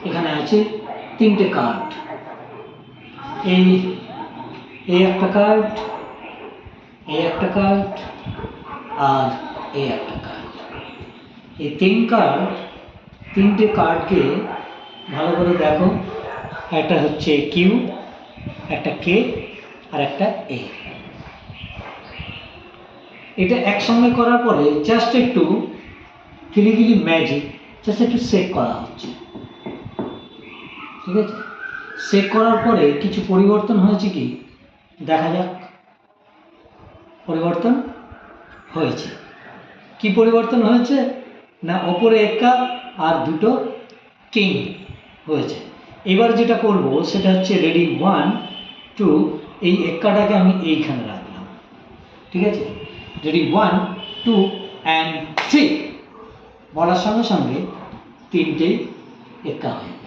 এখানে আছে তিনটে কার্ড, এই একটা কার্ড, এই একটা কার্ড, আর এই একটা কার্ড। এই তিনটে কার্ডকে ভালো করে দেখো, একটা হচ্ছে কিউ, একটা কে, আর একটা এ। এটা একসঙ্গে করার পরে জাস্ট একটু কিলিকিলি ম্যাজিক, জাস্ট একটু চেক করা হচ্ছে, ঠিক আছে? চেক করার পরে কিছু পরিবর্তন হয়েছে কি দেখা যাক। পরিবর্তন হয়েছে। কি পরিবর্তন হয়েছে না, ওপরে একা আর দুটো কিং হয়েছে। এবার যেটা করব সেটা হচ্ছে রেডি 1 2, এই একাটাকে আমি এইখানে রাখলাম, ঠিক আছে? রেডি 1 2 অ্যান্ড 3 বলার সঙ্গে সঙ্গে তিনটেই একা হয়ে গেল।